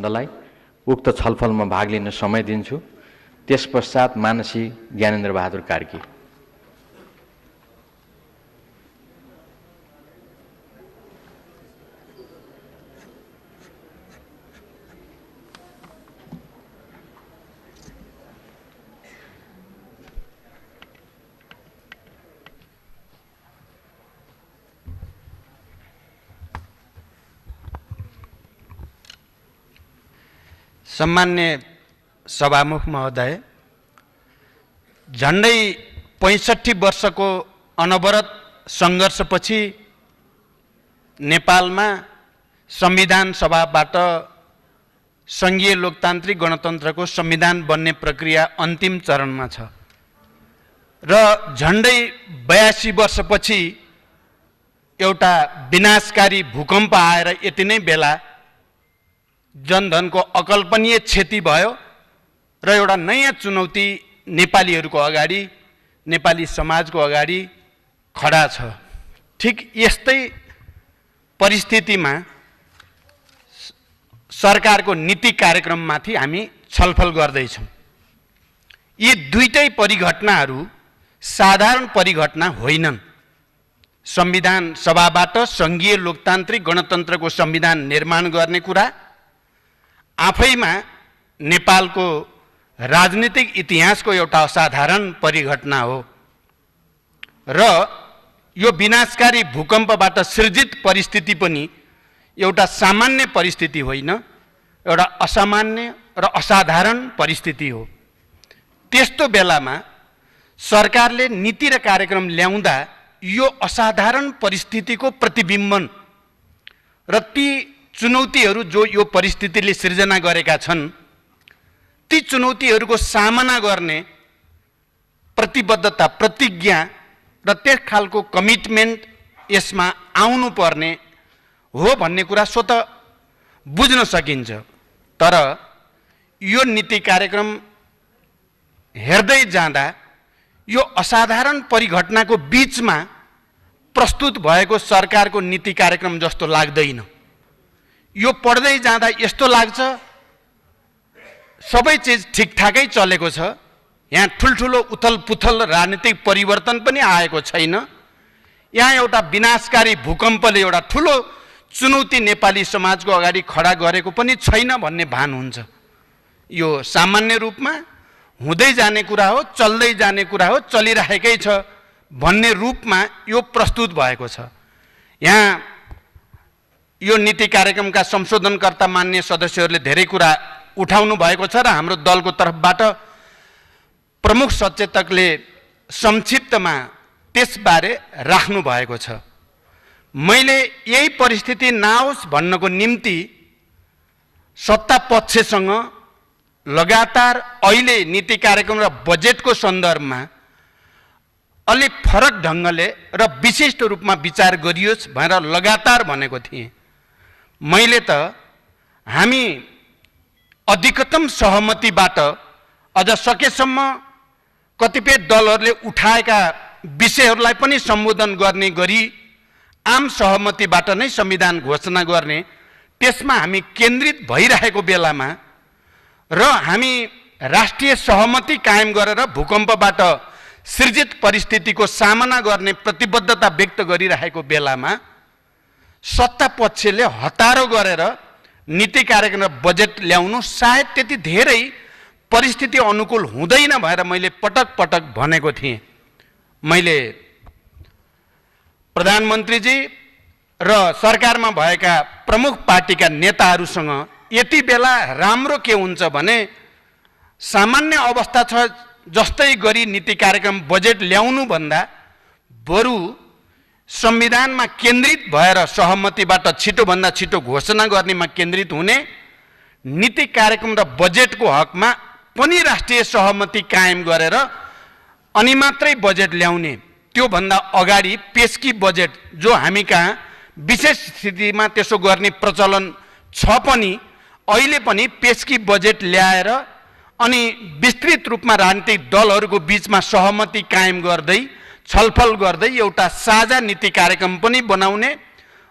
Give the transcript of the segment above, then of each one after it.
लाई उक्त छलफलमा भाग लिन समय दिन्छु। त्यसपश्चात मानसी ज्ञानेन्द्र बहादुर कार्की। सम्मान्य सभामुख महोदय, झन्डै 65 वर्षको अनवरत सङ्घर्षपछि नेपालमा संविधान सभाबाट सङ्घीय लोकतान्त्रिक गणतन्त्रको संविधान बन्ने प्रक्रिया अन्तिम चरणमा छ र झन्डै 82 वर्षपछि एउटा विनाशकारी भूकम्प आएर यति नै बेला जनधनको अकल्पनीय क्षति भयो र एउटा नयाँ चुनौती नेपालीहरूको अगाडि, नेपाली समाजको अगाडि खडा छ। ठिक यस्तै परिस्थितिमा सरकारको नीति कार्यक्रममाथि हामी छलफल गर्दैछौँ। यी दुईटै परिघटनाहरू साधारण परिघटना होइनन्। संविधान सभाबाट सङ्घीय लोकतान्त्रिक गणतन्त्रको संविधान निर्माण गर्ने कुरा आफैमा नेपालको राजनीतिक इतिहासको एउटा असाधारण परिघटना हो र यो विनाशकारी भूकम्पबाट सृजित परिस्थिति पनि एउटा सामान्य परिस्थिति होइन, एउटा असामान्य र असाधारण परिस्थिति हो। त्यस्तो बेलामा सरकारले नीति र कार्यक्रम ल्याउँदा यो असाधारण परिस्थितिको प्रतिबिम्बन र ती चुनौतीहरू जो यो परिस्थितिले सिर्जना गरेका छन्, ती चुनौतीहरूको सामना गर्ने प्रतिबद्धता, प्रतिज्ञा र त्यस खालको कमिटमेन्ट यसमा आउनुपर्ने हो भन्ने कुरा स्वतः बुझ्न सकिन्छ। तर यो नीति कार्यक्रम हेर्दै जाँदा यो असाधारण परिघटनाको बीचमा प्रस्तुत भएको सरकारको नीति कार्यक्रम जस्तो लाग्दैन। यो पढ्दै जाँदा यस्तो लाग्छ सबै चिज ठिकठाकै चलेको छ, यहाँ ठुल्ठुलो उथलपुथल राजनीतिक परिवर्तन पनि आएको छैन, यहाँ एउटा विनाशकारी भूकम्पले एउटा ठुलो चुनौती नेपाली समाजको अगाडि खडा गरेको पनि छैन भन्ने भान हुन्छ। यो सामान्य रूपमा हुँदै जाने कुरा हो, चल्दै जाने कुरा हो, चलिरहेकै छ भन्ने रूपमा यो प्रस्तुत भएको छ। यहाँ यो नीति कार्यक्रमका संशोधनकर्ता मान्य सदस्यहरूले धेरै कुरा उठाउनु भएको छ र हाम्रो दलको तर्फबाट प्रमुख सचेतकले संक्षिप्तमा त्यसबारे राख्नु भएको छ। मैले यही परिस्थिति नआओस् भन्नको निम्ति सत्ता पक्षसँग लगातार अहिले नीति कार्यक्रम र बजेटको सन्दर्भमा अलि फरक ढङ्गले र विशिष्ट रूपमा विचार गरियोस् भनेर लगातार भनेको थिएँ। मैले त हामी अधिकतम सहमतिबाट अझ सकेसम्म कतिपय दलहरूले उठाएका विषयहरूलाई पनि सम्बोधन गर्ने गरी आम सहमतिबाट नै संविधान घोषणा गर्ने त्यसमा हामी केन्द्रित भइरहेको बेलामा र हामी राष्ट्रिय सहमति कायम गरेर भूकम्पबाट सृजित परिस्थितिको सामना गर्ने प्रतिबद्धता व्यक्त गरिरहेको बेलामा सत्ता पक्षले हतारो गरेर नीति कार्यक्रम र बजेट ल्याउनु सायद त्यति धेरै परिस्थिति अनुकूल हुँदैन भनेर मैले पटक पटक भनेको थिएँ। मैले प्रधानमन्त्रीजी र सरकारमा भएका प्रमुख पार्टीका नेताहरूसँग यति बेला राम्रो के हुन्छ भने सामान्य अवस्था छ जस्तै गरी नीति कार्यक्रम बजेट ल्याउनु भन्दा बरु संविधानमा केन्द्रित भएर सहमतिबाट छिटोभन्दा छिटो घोषणा गर्नेमा केन्द्रित हुने, नीति कार्यक्रम र बजेटको हकमा पनि राष्ट्रिय सहमति कायम गरेर अनि मात्रै बजेट ल्याउने, त्योभन्दा अगाडि पेशकी बजेट जो हामी कहाँ विशेष स्थितिमा त्यसो गर्ने प्रचलन छ पनि अहिले पनि पेशकी बजेट ल्याएर अनि विस्तृत रूपमा राजनीतिक दलहरूको बीचमा सहमति कायम गर्दै छलफल गर्दै एउटा साझा नीति कार्यक्रम पनि बनाउने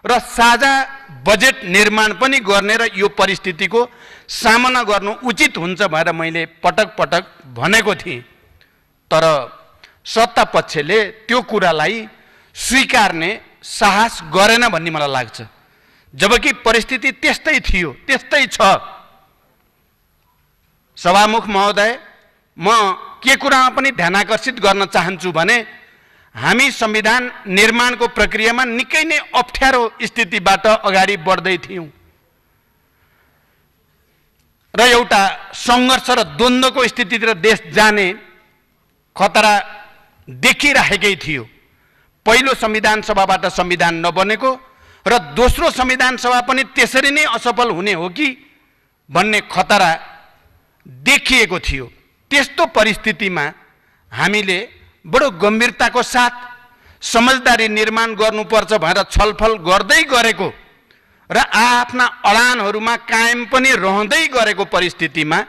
र साझा बजेट निर्माण पनि गर्ने र यो परिस्थितिको सामना गर्नु उचित हुन्छ भनेर मैले पटक पटक भनेको थिएँ। तर सत्ता पक्षले त्यो कुरालाई स्वीकार्ने साहस गरेन भन्ने मलाई लाग्छ। जबकि परिस्थिति त्यस्तै थियो, त्यस्तै छ। सभामुख महोदय, म के कुरामा पनि ध्यानाकर्षित गर्न चाहन्छु भने हामी संविधान निर्माणको प्रक्रियामा निकै नै अप्ठ्यारो स्थितिबाट अगाडि बढ्दै थियौँ र एउटा सङ्घर्ष र द्वन्द्वको स्थितितिर देश जाने खतरा देखिरहेकै थियो। पहिलो संविधान सभाबाट संविधान नबनेको र दोस्रो संविधान सभा पनि त्यसरी नै असफल हुने हो कि भन्ने खतरा देखिएको थियो। त्यस्तो परिस्थितिमा हामीले बडो गम्भीरताको साथ समझदारी निर्माण गर्नुपर्छ भनेर छलफल गर्दै गरेको र आफ्ना अडानहरूमा कायम पनि रहँदै गरेको परिस्थितिमा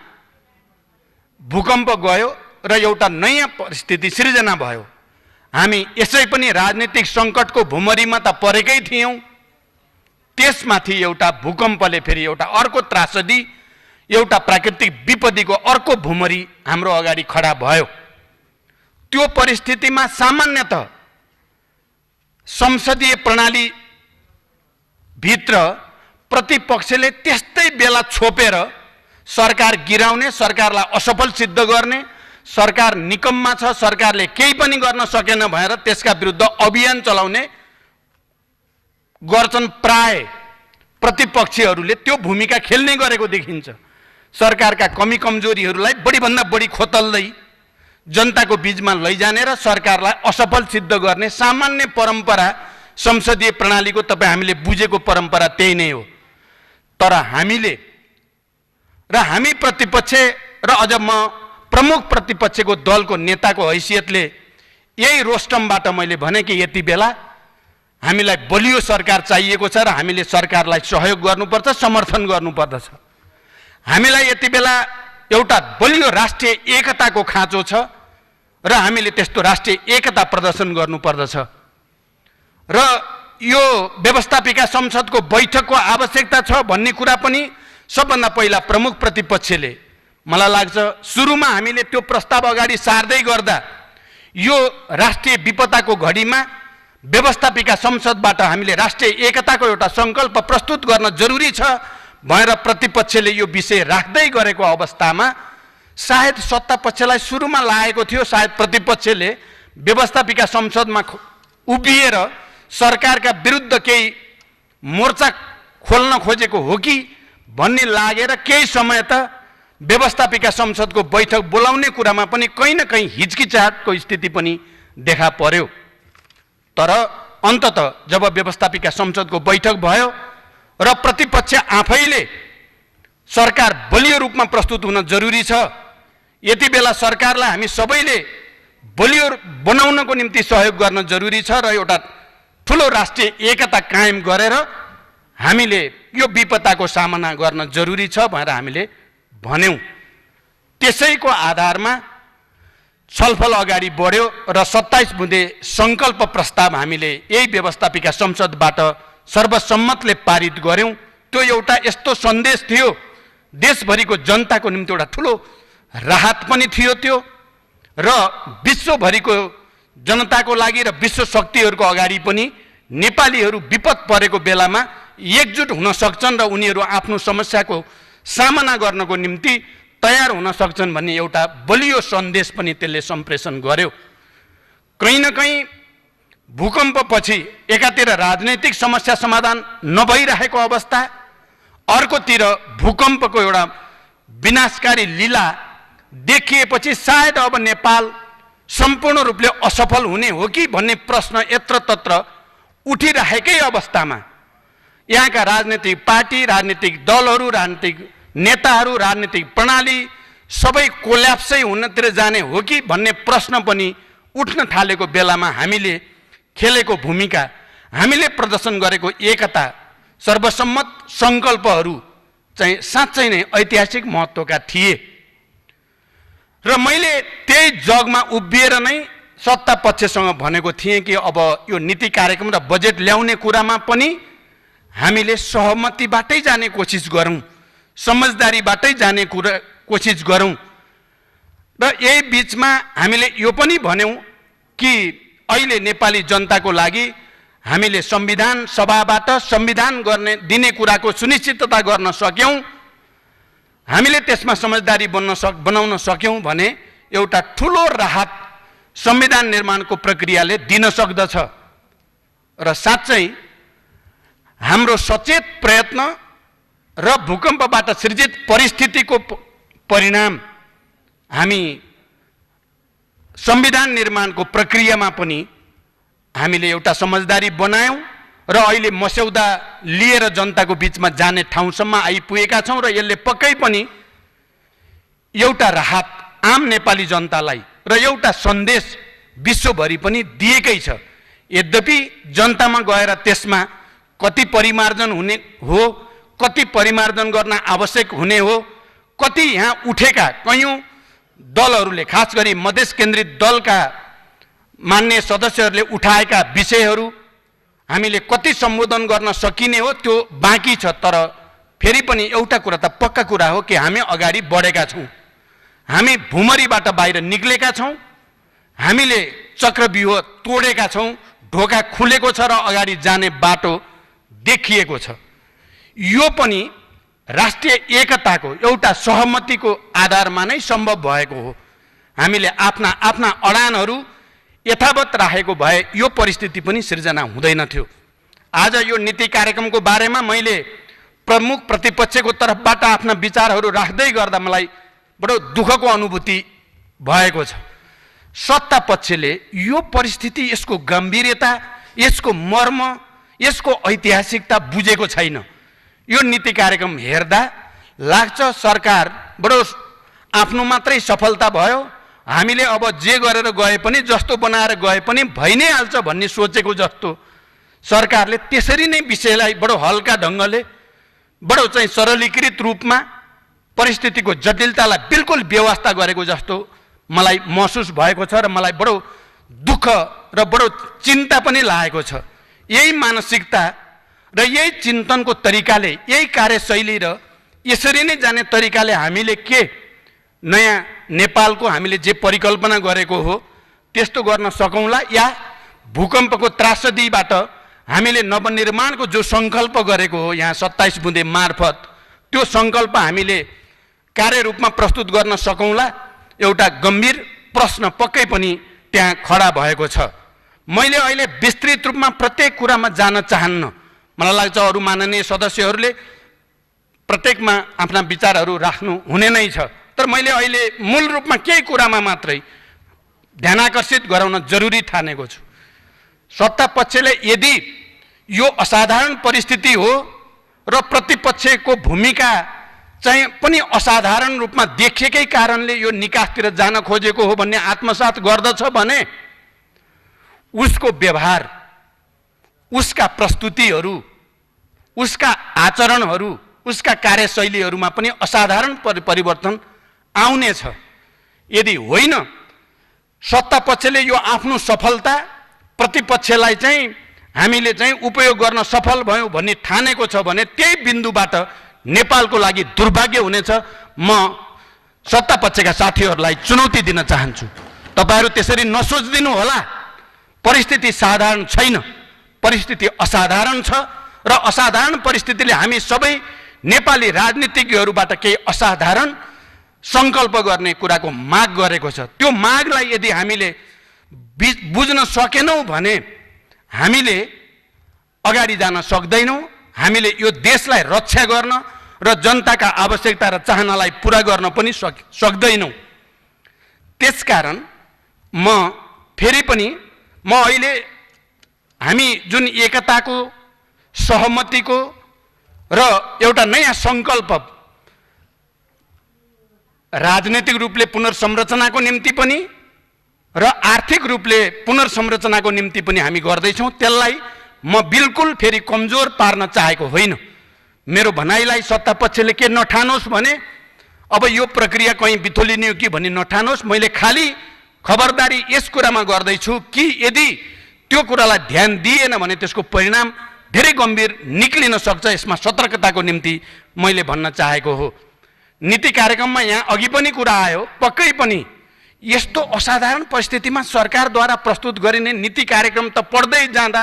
भूकम्प गयो र एउटा नयाँ परिस्थिति सिर्जना भयो। हामी यसै पनि राजनीतिक सङ्कटको भुमरीमा त परेकै थियौँ। त्यसमाथि एउटा भूकम्पले फेरि एउटा अर्को त्रासदी, एउटा प्राकृतिक विपत्तिको अर्को भुमरी हाम्रो अगाडि खडा भयो। त्यो परिस्थितिमा सामान्यतः संसदीय प्रणाली भित्र प्रतिपक्षले त्यस्तै बेला छोपेर सरकार गिराउने, सरकारलाई असफल सिद्ध गर्ने, सरकार निकम्मा छ, सरकारले केही पनि गर्न सकेन भनेर त्यसका विरुद्ध अभियान चलाउने गर्छन्। प्राय प्रतिपक्षीहरूले त्यो भूमिका खेल्ने गरेको देखिन्छ। सरकारका कमी कमजोरीहरूलाई बढीभन्दा बढी खोतल्दै जनताको बीचमा लैजाने र सरकारलाई असफल सिद्ध गर्ने सामान्य परम्परा संसदीय प्रणालीको तपाईँ हामीले बुझेको परम्परा त्यही नै हो। तर हामी प्रतिपक्ष र अझ म प्रमुख प्रतिपक्षको दलको नेताको हैसियतले यही रोस्टमबाट मैले भने कि यति बेला हामीलाई बलियो सरकार चाहिएको छ र हामीले सरकारलाई सहयोग गर्नुपर्छ, समर्थन गर्नुपर्दछ। हामीलाई यति बेला एउटा बलियो राष्ट्रिय एकताको खाँचो छ र हामीले त्यस्तो राष्ट्रिय एकता प्रदर्शन गर्नुपर्दछ र यो व्यवस्थापिका संसदको बैठकको आवश्यकता छ भन्ने कुरा पनि सबभन्दा पहिला प्रमुख प्रतिपक्षले, मलाई लाग्छ सुरुमा हामीले त्यो प्रस्ताव अगाडि सार्दै गर्दा यो राष्ट्रिय विपदाको घडीमा व्यवस्थापिका संसदबाट हामीले राष्ट्रिय एकताको एउटा सङ्कल्प प्रस्तुत गर्न जरुरी छ भनेर प्रतिपक्षले यो विषय राख्दै गरेको अवस्थामा सायद सत्ता पक्षलाई सुरुमा लागेको थियो सायद प्रतिपक्षले व्यवस्थापिका संसदमा उभिएर सरकारका विरुद्ध केही मोर्चा खोल्न खोजेको हो कि भन्ने लागेर केही समय त व्यवस्थापिका संसदको बैठक बोलाउने कुरामा पनि कहीँ न कहीँ हिचकिचाहटको स्थिति पनि देखा पर्यो। तर अन्ततः जब व्यवस्थापिका संसदको बैठक भयो र प्रतिपक्ष आफैले सरकार बलियो रूपमा प्रस्तुत हुन जरुरी छ, यति बेला सरकारलाई हामी सबैले बलियो बनाउनको निम्ति सहयोग गर्न जरुरी छ र एउटा ठुलो राष्ट्रिय एकता कायम गरेर हामीले यो विपदाको सामना गर्न जरुरी छ भनेर हामीले भन्यौं। त्यसैको आधारमा छलफल अगाडि बढ्यो र 27 बुँदे संकल्प प्रस्ताव हामीले यही व्यवस्थापिका संसदबाट सर्वसम्मतले पारित गर्यौं। त्यो एउटा यस्तो सन्देश थियो, देशभरिको जनताको निम्ति एउटा ठुलो राहत पनि थियो त्यो र विश्वभरिको जनताको लागि र विश्व शक्तिहरूको अगाडि पनि नेपालीहरू विपद परेको बेलामा एकजुट हुन सक्छन् र उनीहरू आफ्नो समस्याको सामना गर्नको निम्ति तयार हुन सक्छन् भन्ने एउटा बलियो सन्देश पनि त्यसले सम्प्रेषण गर्यो। कहीँ न कहीँ भूकम्पपछि एकातिर राजनैतिक समस्या समाधान नभइरहेको अवस्था, अर्कोतिर भूकम्पको एउटा विनाशकारी लीला देखिएपछि सायद अब नेपाल सम्पूर्ण रूपले असफल हुने हो कि भन्ने प्रश्न यत्रतत्र उठिरहेकै अवस्थामा यहाँका राजनीतिक पार्टी, राजनीतिक दलहरू, राजनीतिक नेताहरू, राजनीतिक प्रणाली सबै कोल्याप्सै हुनतिर जाने हो कि भन्ने प्रश्न पनि उठ्न थालेको बेलामा हामीले खेलेको भूमिका, हामीले प्रदर्शन गरेको एकता, सर्वसम्मत सङ्कल्पहरू चाहिँ साँच्चै नै ऐतिहासिक महत्त्वका थिए र मैले त्यही जगमा उभिएर नै सत्ता पक्षसँग भनेको थिएँ कि अब यो नीति कार्यक्रम र बजेट ल्याउने कुरामा पनि हामीले सहमतिबाटै जाने कोसिस गरौँ, समझदारीबाटै जाने कोसिस गरौँ। र यही बिचमा हामीले यो पनि भन्यौँ कि अहिले नेपाली जनताको लागि हामीले संविधान सभाबाट संविधान दिने कुराको सुनिश्चितता गर्न सक्यौँ, हामीले त्यसमा समझदारी बनाउन सक्यौँ भने एउटा ठुलो राहत संविधान निर्माणको प्रक्रियाले दिन सक्दछ। र साँच्चै हाम्रो सचेत प्रयत्न र भूकम्पबाट सृजित परिस्थितिको परिणाम हामी संविधान निर्माणको प्रक्रियामा पनि हामीले एउटा समझदारी बनायौँ र अहिले मस्यौदा लिएर जनताको बिचमा जाने ठाउँसम्म आइपुगेका छौँ। र यसले पक्कै पनि एउटा राहत आम नेपाली जनतालाई र एउटा सन्देश विश्वभरि पनि दिएकै छ। यद्यपि जनतामा गएर त्यसमा कति परिमार्जन हुने हो, कति परिमार्जन गर्न आवश्यक हुने हो, कति यहाँ उठेका कयौँ दलहरूले, खास गरी मधेस केन्द्रित दलका मान्य सदस्यहरूले उठाएका विषयहरू हामीले कति सम्बोधन गर्न सकिने हो त्यो बाँकी छ। तर फेरि पनि एउटा कुरा त पक्का कुरा हो कि हामी अगाडि बढेका छौँ, हामी भुमरीबाट बाहिर निक्लेका छौँ, हामीले चक्रव्यूह तोडेका छौँ, ढोका खुलेको छ र अगाडि जाने बाटो देखिएको छ। यो पनि राष्ट्रिय एकताको एउटा सहमतिको आधारमा नै सम्भव भएको हो। हामीले आफ्ना आफ्ना अडानहरू यथावत राखेको भए यो परिस्थिति पनि सिर्जना हुँदैन थियो। आज यो नीति कार्यक्रमको बारेमा मैले प्रमुख प्रतिपक्षको तर्फबाट आफ्ना विचारहरू राख्दै गर्दा मलाई बडो दुःखको अनुभूति भएको छ। सत्ता पक्षले यो परिस्थिति, यसको गम्भीरता, यसको मर्म, यसको ऐतिहासिकता बुझेको छैन। यो नीति कार्यक्रम हेर्दा लाग्छ सरकार बडो आफ्नो मात्रै सफलता भयो, हामीले अब जे गरेर गए पनि, जस्तो बनाएर गए पनि भइ नै हाल्छ भन्ने सोचेको जस्तो सरकारले त्यसरी नै विषयलाई बडो हल्का ढङ्गले, बडो चाहिँ सरलीकृत रूपमा परिस्थितिको जटिलतालाई बिल्कुल व्यवस्था गरेको जस्तो मलाई महसुस भएको छ र मलाई बडो दुःख र बडो चिन्ता पनि लागेको छ। यही मानसिकता र यही चिन्तनको तरिकाले, यही कार्यशैली र यसरी नै जाने तरिकाले हामीले के नयाँ नेपालको हामीले जे परिकल्पना गरेको हो त्यस्तो गर्न सकौँला, या भूकम्पको त्रासदीबाट हामीले नवनिर्माणको जो सङ्कल्प गरेको हो यहाँ 27 बुँदे मार्फत, त्यो सङ्कल्प हामीले कार्यरूपमा प्रस्तुत गर्न सकौँला, एउटा गम्भीर प्रश्न पक्कै पनि त्यहाँ खडा भएको छ। मैले अहिले विस्तृत रूपमा प्रत्येक कुरामा जान चाहन्न, मलाई लाग्छ अरू माननीय सदस्यहरूले प्रत्येकमा आफ्ना विचारहरू राख्नु हुने नै छ। तर मैले अहिले मूल रूपमा केही कुरामा मात्रै ध्यानाकर्षित गराउन जरुरी ठानेको छु। सत्ता पक्षले यदि यो असाधारण परिस्थिति हो र प्रतिपक्षको भूमिका चाहिँ पनि असाधारण रूपमा देखिएकै कारणले यो निकासतिर जान खोजेको हो भन्ने आत्मसात गर्दछ भने उसको व्यवहार, उसका प्रस्तुतिहरू, उसका आचरणहरू, उसका कार्यशैलीहरूमा पनि असाधारण परिवर्तन आउनेछ। यदि होइन, सत्ता पक्षले यो आफ्नो सफलता प्रतिपक्षलाई चाहिँ हामीले चाहिँ उपयोग गर्न सफल भयौँ भन्ने ठानेको छ भने त्यही बिन्दुबाट नेपालको लागि दुर्भाग्य हुनेछ। म सत्ता पक्षका साथीहरूलाई चुनौती दिन चाहन्छु, तपाईहरू त्यसरी नसोचिदिनु होला। परिस्थिति साधारण छैन, परिस्थिति असाधारण छ र असाधारण परिस्थितिले हामी सबै नेपाली राजनीतिज्ञहरूबाट केही असाधारण सङ्कल्प गर्ने कुराको माग गरेको छ। त्यो मागलाई यदि हामीले बुझ्न सकेनौँ भने हामीले अगाडि जान सक्दैनौँ, हामीले यो देशलाई रक्षा गर्न र जनताका आवश्यकता र चाहनालाई पुरा गर्न पनि सक्दैनौँ। त्यसकारण म फेरि पनि अहिले हामी जुन एकताको, सहमतिको र एउटा नयाँ सङ्कल्प राजनैतिक रूपले पुनर्संरचनाको निम्ति पनि र आर्थिक रूपले पुनर्संरचनाको निम्ति पनि हामी गर्दैछौँ, त्यसलाई म बिल्कुल फेरि कमजोर पार्न चाहेको होइन। मेरो भनाइलाई सत्ता पक्षले के नठानोस् भने अब यो प्रक्रिया कहीँ बिथोलिने हो कि भन्ने नठानोस्। मैले खाली खबरदारी यस कुरामा गर्दैछु कि यदि त्यो कुरालाई ध्यान दिएन भने त्यसको परिणाम धेरै गम्भीर निक्लिन सक्छ। यसमा सतर्कताको निम्ति मैले भन्न चाहेको हो। नीति कार्यक्रममा यहाँ अघि पनि कुरा आयो, पक्कै पनि यस्तो असाधारण परिस्थितिमा सरकारद्वारा प्रस्तुत गरिने नीति कार्यक्रम त पढ्दै जाँदा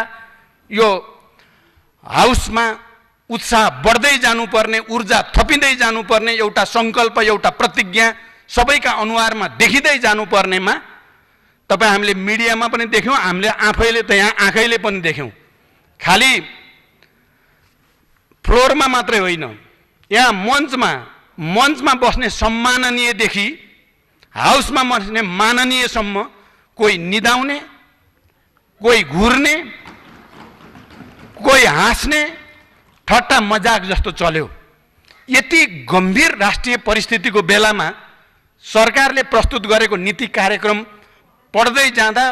यो हाउसमा उत्साह बढ्दै जानुपर्ने, ऊर्जा थपिँदै जानुपर्ने एउटा सङ्कल्प, एउटा प्रतिज्ञा सबैका अनुहारमा देखिँदै जानुपर्नेमा तपाईँ हामीले मिडियामा पनि देख्यौँ, हामीले आफैले त यहाँ आँखैले पनि देख्यौँ। खालि फ्लोरमा मात्रै होइन, यहाँ मञ्चमा बस्ने सम्माननीयदेखि हाउसमा बस्ने माननीयसम्म कोही निदाउने, कोही घुर्ने, कोही हाँस्ने, ठट्टा मजाक जस्तो चल्यो। यति गम्भीर राष्ट्रिय परिस्थितिको बेलामा सरकारले प्रस्तुत गरेको नीति कार्यक्रम पढ्दै जाँदा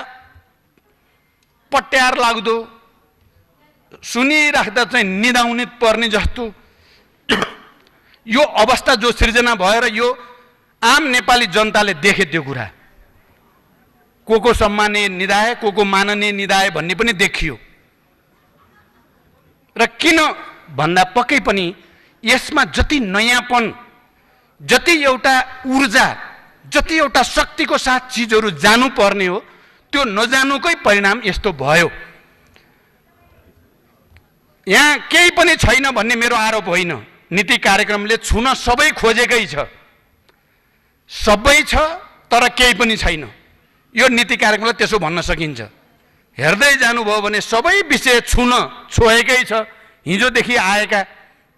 पट्यार लाग्दो, सुनिराख्दा चाहिँ निदाउने पर्ने जस्तो यो अवस्था जो सृजना भयो र यो आम नेपाली जनताले देखे त्यो कुरा। को सम्मानीय निदाय, को माननीय निदाय भन्ने पनि देखियो। र किन भन्दा पक्कै पनि यसमा जति नयाँपन, जति एउटा ऊर्जा, जति एउटा शक्तिको साथ चिजहरू जानुपर्ने हो त्यो नजानुकै परिणाम यस्तो भयो। यहाँ केही पनि छैन भन्ने मेरो आरोप होइन। नीति कार्यक्रमले छुन सबै खोजेकै छ, सबै छ तर केही पनि छैन। यो नीति कार्यक्रमलाई त्यसो भन्न सकिन्छ। हेर्दै जानुभयो भने सबै विषय छुन छोएकै छ। हिजोदेखि आएका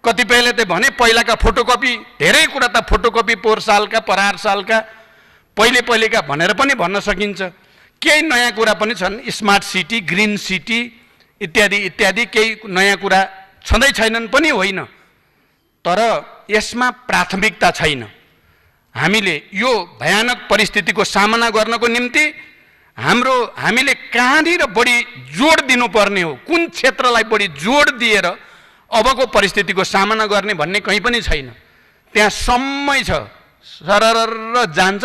कतिपयले त भने पहिलाका फोटोकपी, धेरै कुरा त फोटोकपी पोहोर सालका, परार सालका, पहिलेका भनेर पनि भन्न सकिन्छ। केही नयाँ कुरा पनि छन्, स्मार्ट सिटी, ग्रिन सिटी इत्यादि इत्यादि केही नयाँ कुरा छँदै छैनन् पनि होइन, तर यसमा प्राथमिकता छैन। हामीले यो भयानक परिस्थितिको सामना गर्नको निम्ति हामीले कहाँनिर बढी जोड दिनुपर्ने हो, कुन क्षेत्रलाई बढी जोड दिएर अबको परिस्थितिको सामना गर्ने भन्ने कहीँ पनि छैन। त्यहाँ सम्मै छ, सरर जान्छ।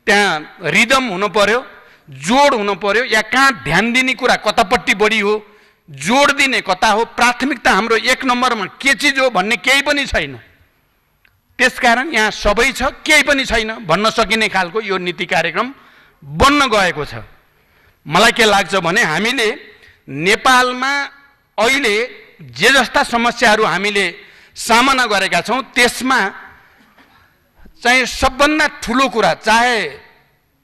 त्यहाँ रिदम हुनु पर्यो, जोड हुनु पर्यो। या कहाँ ध्यान दिने कुरा कतापट्टि बढी हो, जोड दिने कता हो, प्राथमिकता हाम्रो एक नम्बरमा के चिज हो भन्ने केही पनि छैन। त्यसकारण यहाँ सबै छ, केही पनि छैन भन्न सकिने खालको यो नीति कार्यक्रम बन्न गएको छ। मलाई के लाग्छ भने हामीले नेपालमा अहिले जे जस्ता समस्याहरू हामीले सामना गरेका छौँ त्यसमा चाहिँ सबभन्दा ठुलो कुरा, चाहे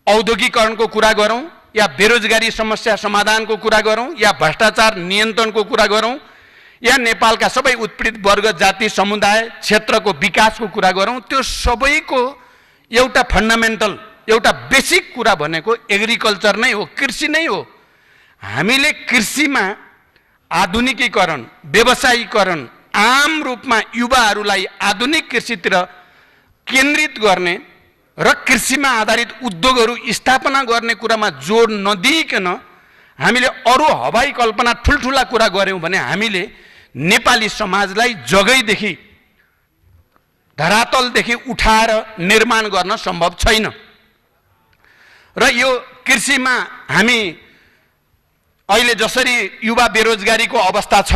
औद्योगिकरणको कुरा गरौँ या बेरोजगारी समस्या समाधानको कुरा गरौँ या भ्रष्टाचार नियन्त्रणको कुरा गरौँ या नेपालका सबै उत्पीडित वर्ग, जाति, समुदाय, क्षेत्रको विकासको कुरा गरौँ, त्यो सबैको एउटा फन्डामेन्टल, एउटा बेसिक कुरा भनेको एग्रिकल्चर नै हो, कृषि नै हो। हामीले कृषिमा आधुनिकीकरण, व्यवसायीकरण, आम रूपमा युवाहरूलाई आधुनिक कृषितिर केन्द्रित गर्ने र कृषिमा आधारित उद्योगहरू स्थापना गर्ने कुरामा जोड नदिइकन हामीले अरू हवाई कल्पना ठुल्ठुला कुरा गऱ्यौँ भने हामीले नेपाली समाजलाई जगैदेखि, धरातलदेखि उठाएर निर्माण गर्न सम्भव छैन। र यो कृषिमा हामी अहिले जसरी युवा बेरोजगारीको अवस्था छ,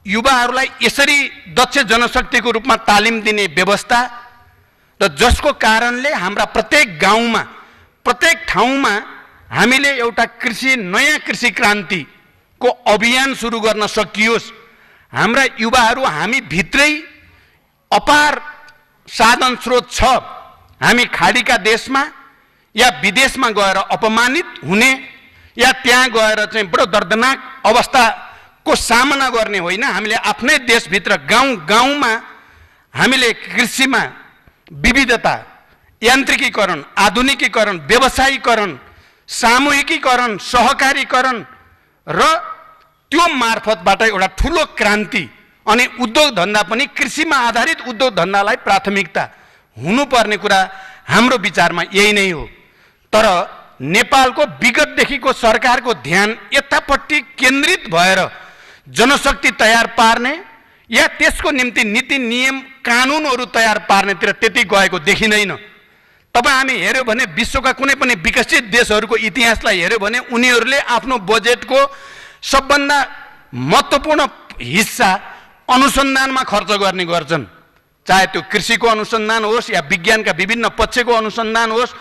युवाहरूलाई यसरी दक्ष जनशक्तिको रूपमा तालिम दिने व्यवस्था र जसको कारणले हाम्रा प्रत्येक गाउँमा, प्रत्येक ठाउँमा हामीले एउटा नयाँ कृषि क्रान्तिको अभियान सुरु गर्न सकियोस्। हाम्रा युवाहरू हामी भित्रै अपार साधन स्रोत छ। हामी खाडीका देशमा या विदेशमा गएर अपमानित हुने या त्यहाँ गएर चाहिँ बडो दर्दनाक अवस्थाको सामना गर्ने होइन, हामीले आफ्नै देशभित्र गाउँमा हामीले कृषिमा विविधता, यान्त्रिकीकरण, आधुनिकीकरण, व्यवसायीकरण, सामूहिकीकरण, सहकारीकरण र त्यो मार्फतबाट एउटा ठुलो क्रान्ति अनि उद्योग धन्दा पनि कृषिमा आधारित उद्योग धन्दालाई प्राथमिकता हुनुपर्ने कुरा हाम्रो विचारमा यही नै हो। तर नेपालको विगतदेखिको सरकारको ध्यान यतापट्टि केन्द्रित भएर जनशक्ति तयार पार्ने या त्यसको निम्ति नीति नियम कानुनहरू तयार पार्नेतिर त्यति गएको देखिँदैन। तपाईँ हामी हेऱ्यौँ भने विश्वका कुनै पनि विकसित देशहरूको इतिहासलाई हेऱ्यौँ भने उनीहरूले आफ्नो बजेटको सबभन्दा महत्त्वपूर्ण हिस्सा अनुसन्धानमा खर्च गर्ने गर्छन्। चाहे त्यो कृषिको अनुसन्धान होस् या विज्ञानका विभिन्न पक्षको अनुसन्धान होस्,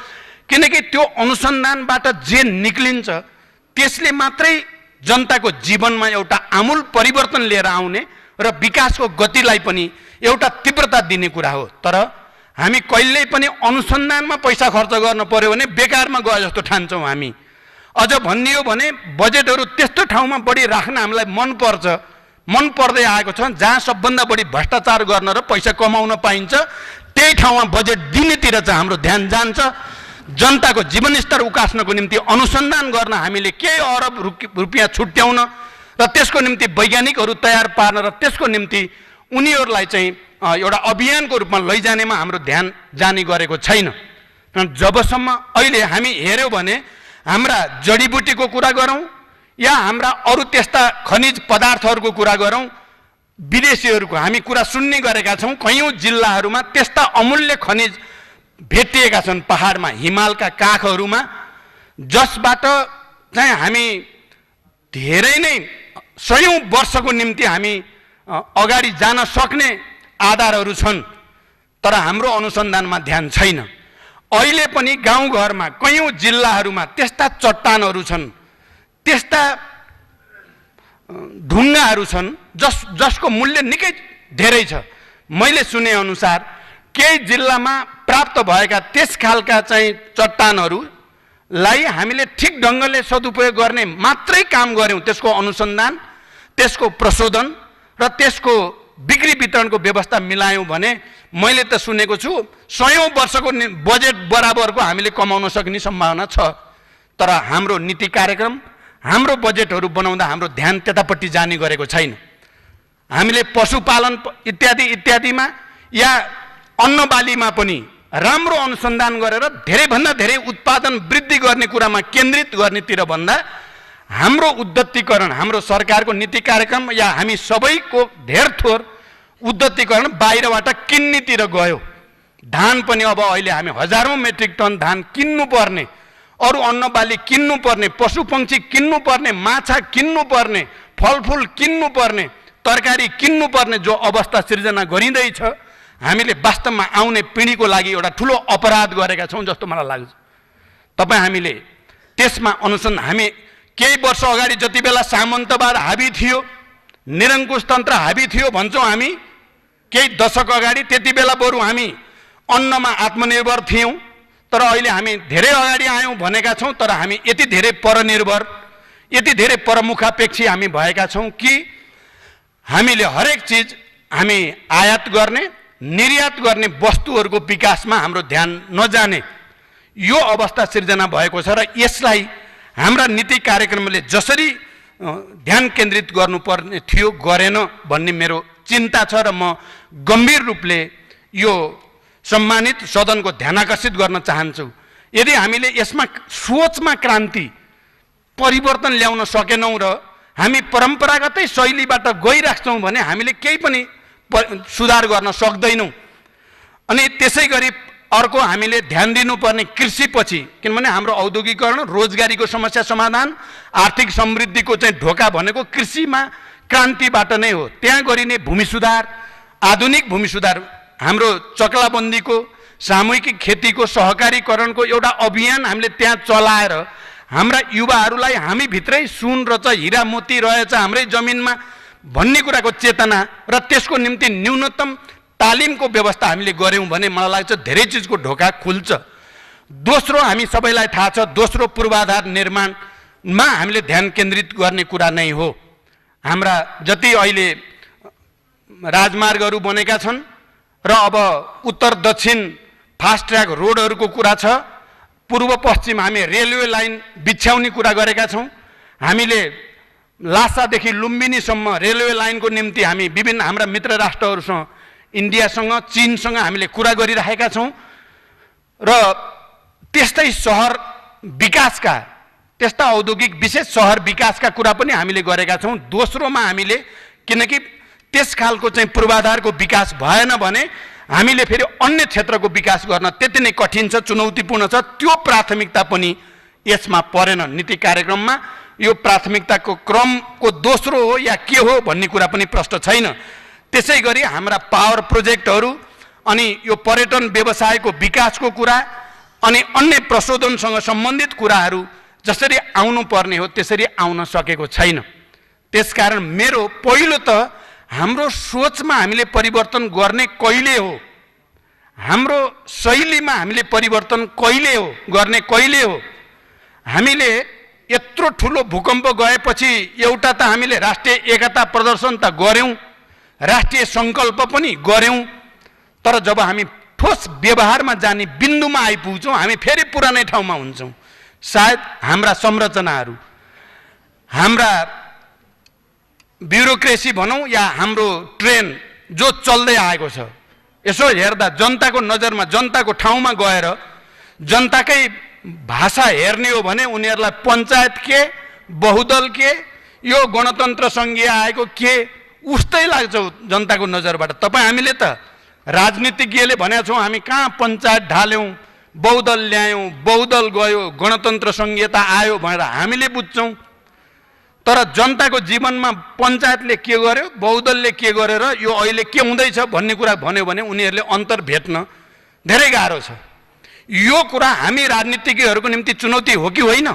किनकि त्यो अनुसन्धानबाट जे निक्लिन्छ त्यसले मात्रै जनताको जीवनमा एउटा आमूल परिवर्तन लिएर आउने र विकासको गतिलाई पनि एउटा तीव्रता दिने कुरा हो। तर हामी कहिल्यै पनि अनुसन्धानमा पैसा खर्च गर्न पर्यो भने बेकारमा गए जस्तो ठान्छौँ हामी। अझ भन्ने हो भने बजेटहरू त्यस्तो ठाउँमा बढी राख्न हामीलाई मन पर्दै आएको छ जहाँ सबभन्दा बढी भ्रष्टाचार गर्न र पैसा कमाउन पाइन्छ, त्यही ठाउँमा बजेट दिनेतिर चाहिँ हाम्रो ध्यान जान्छ। जनताको जीवनस्तर उकास्नको निम्ति अनुसन्धान गर्न हामीले केही अरब रुपियाँ छुट्याउन र त्यसको निम्ति वैज्ञानिकहरू तयार पार्न र त्यसको निम्ति उनीहरूलाई चाहिँ एउटा अभियानको रूपमा लैजानेमा हाम्रो ध्यान जाने गरेको छैन। जबसम्म अहिले हामी हेऱ्यौँ भने हाम्रा जडीबुटीको कुरा गरौँ या हाम्रा अरू त्यस्ता खनिज पदार्थहरूको कुरा गरौँ, विदेशीहरूको हामी कुरा सुन्ने गरेका छौँ। कयौँ जिल्लाहरूमा त्यस्ता अमूल्य खनिज भेटिएका छन् पहाडमा, हिमालका काखहरूमा, जसबाट चाहिँ हामी धेरै नै सयौँ वर्षको निम्ति हामी अगाडि जान सक्ने आधारहरू छन्। तर हाम्रो अनुसन्धानमा ध्यान छैन। अहिले पनि गाउँघरमा कयौँ जिल्लाहरूमा त्यस्ता चट्टानहरू छन्, त्यस्ता ढुङ्गाहरू छन् जसको मूल्य निकै धेरै छ। मैले सुने अनुसार केही जिल्लामा प्राप्त भएका त्यस खालका चाहिँ चट्टानहरूलाई हामीले ठिक ढङ्गले सदुपयोग गर्ने मात्रै काम गऱ्यौँ, त्यसको अनुसन्धान, त्यसको प्रशोधन र त्यसको बिक्री वितरणको व्यवस्था मिलायौँ भने मैले त सुनेको छु सयौँ वर्षको बजेट बराबरको हामीले कमाउन सक्ने सम्भावना छ। तर हाम्रो नीति कार्यक्रम, हाम्रो बजेटहरू बनाउँदा हाम्रो ध्यान त्यतापट्टि जाने गरेको छैन। हामीले पशुपालन इत्यादिमा या अन्नबालीमा पनि राम्रो अनुसन्धान गरेर धेरैभन्दा धेरै उत्पादन वृद्धि गर्ने कुरामा केन्द्रित गर्नेतिर भन्दा हाम्रो उद्यतीकरण, हाम्रो सरकारको नीति कार्यक्रम या हामी सबैको धेर थोर उद्यतीकरण बाहिरबाट किन्नेतिर गयो। धान पनि अब अहिले हामी हजारौँ मेट्रिक टन धान किन्नुपर्ने, अरू अन्नबाली किन्नुपर्ने, पशुपक्षी किन्नुपर्ने, माछा किन्नुपर्ने, फलफुल किन्नुपर्ने, तरकारी किन्नुपर्ने जो अवस्था सिर्जना गरिँदैछ, हामीले वास्तवमा आउने पिँढीको लागि एउटा ठुलो अपराध गरेका छौँ जस्तो मलाई लाग्छ। हामीले त्यसमा अनुसन्धान, हामी केही वर्ष अगाडि जति बेला सामन्तवाद हाबी थियो, निरङ्कुश तन्त्र हाबी थियो भन्छौँ हामी, केही दशक अगाडि, त्यति बेला बरु हामी अन्नमा आत्मनिर्भर थियौँ। तर अहिले हामी धेरै अगाडि आयौँ भनेका छौँ, तर हामी यति धेरै परनिर्भर, यति धेरै परमुखापेक्षी हामी भएका छौँ कि हामीले हरेक चिज हामी आयात गर्ने, निर्यात गर्ने वस्तुहरूको विकासमा हाम्रो ध्यान नजाने यो अवस्था सिर्जना भएको छ। र यसलाई हाम्रा नीति कार्यक्रमले जसरी ध्यान केन्द्रित गर्नुपर्ने थियो गरेन भन्ने मेरो चिन्ता छ। र म गम्भीर रूपले यो सम्मानित सदनको ध्यान आकर्षित गर्न चाहन्छु। यदि हामीले यसमा सोचमा क्रान्ति परिवर्तन ल्याउन सकेनौँ र हामी परम्परागतै शैलीबाट गइराख्छौँ भने हामीले केही पनि सुधार गर्न सक्दैनौँ। अनि त्यसै गरी अर्को हामीले ध्यान दिनुपर्ने कृषिपछि, किनभने हाम्रो औद्योगिकरण, रोजगारीको समस्या समाधान, आर्थिक समृद्धिको चाहिँ ढोका भनेको कृषिमा क्रान्तिबाट नै हो। त्यहाँ गरिने भूमि सुधार, आधुनिक भूमि सुधार, हाम्रो चक्लाबन्दीको, सामूहिक खेतीको, सहकारीकरणको एउटा अभियान हामीले त्यहाँ चलाएर हाम्रा युवाहरूलाई हामी भित्रै सुन रहेछ, हिरा मोती रहेछ हाम्रै जमिनमा भन्ने कुराको चेतना र त्यसको निम्ति न्यूनतम तालिमको व्यवस्था हामीले गऱ्यौँ भने मलाई लाग्छ धेरै चिजको ढोका खुल्छ। दोस्रो, हामी सबैलाई थाहा छ, दोस्रो पूर्वाधार निर्माणमा हामीले ध्यान केन्द्रित गर्ने कुरा नै हो। हाम्रा जति अहिले राजमार्गहरू बनेका छन् र अब उत्तर दक्षिण फास्ट ट्र्याक रोडहरूको कुरा छ, पूर्व पश्चिम हामी रेलवे लाइन बिछ्याउने कुरा गरेका छौँ। हामीले लासादेखि लुम्बिनीसम्म रेलवे लाइनको निम्ति हामी विभिन्न हाम्रा मित्र राष्ट्रहरूसँग, इन्डियासँग, चीनसँग हामीले कुरा गरिरहेका छौँ। र त्यस्तै सहर विकासका, त्यस्ता औद्योगिक विशेष सहर विकासका कुरा पनि हामीले गरेका छौँ। दोस्रोमा हामीले, किनकि त्यस खालको चाहिँ पूर्वाधारको विकास भएन भने हामीले फेरि अन्य क्षेत्रको विकास गर्न त्यति नै कठिन छ, चुनौतीपूर्ण छ। त्यो प्राथमिकता पनि यसमा परेन। नीति कार्यक्रममा यो प्राथमिकताको क्रमको दोस्रो हो या के हो भन्ने कुरा पनि प्रश्न छैन। त्यसै गरी हाम्रा पावर प्रोजेक्टहरू अनि यो पर्यटन व्यवसायको विकासको कुरा अनि अन्य प्रशोधनसँग सम्बन्धित कुराहरू जसरी आउनु पर्ने हो त्यसरी आउन सकेको छैन। त्यसकारण मेरो पहिलो त हाम्रो सोचमा हामीले परिवर्तन गर्ने कहिले हो, हाम्रो शैलीमा हामीले परिवर्तन कहिले हो गर्ने कहिले हो। हामीले यत्रो ठुलो भूकम्प गएपछि एउटा त हामीले राष्ट्रिय एकता प्रदर्शन त गर्यौं, राष्ट्रिय संकल्प पनि गर्यौं, तर जब हामी ठोस व्यवहारमा जाने बिन्दुमा आइपुग्छौँ हामी फेरि पुरानै ठाउँमा हुन्छौँ। सायद हाम्रा संरचनाहरू, हाम्रा ब्युरोक्रेसी भनौँ या हाम्रो ट्रेन जो चल्दै आएको छ, यसो हेर्दा जनताको नजरमा जनताको ठाउँमा गएर जनताकै भाषा हेर्ने हो भने उनीहरूलाई पञ्चायत के बहुदल के यो गणतन्त्र सङ्घीय आएको के उस्तै लाग्छ जनताको नजरबाट। तपाईँ हामीले त राजनीतिज्ञले भनेका छौँ हामी कहाँ पञ्चायत ढाल्यौँ, बहुदल ल्यायौँ, बहुदल गयो, गणतन्त्र सङ्घीयता आयो भनेर हामीले बुझ्छौँ। तर जनताको जीवनमा पञ्चायतले के गर्यो, बहुदलले के गरेर यो अहिले के हुँदैछ भन्ने कुरा भन्यो भने उनीहरूले अन्तर भेट्न धेरै गाह्रो छ। यो कुरा हामी राजनीतिज्ञहरूको निम्ति चुनौती हो कि होइन?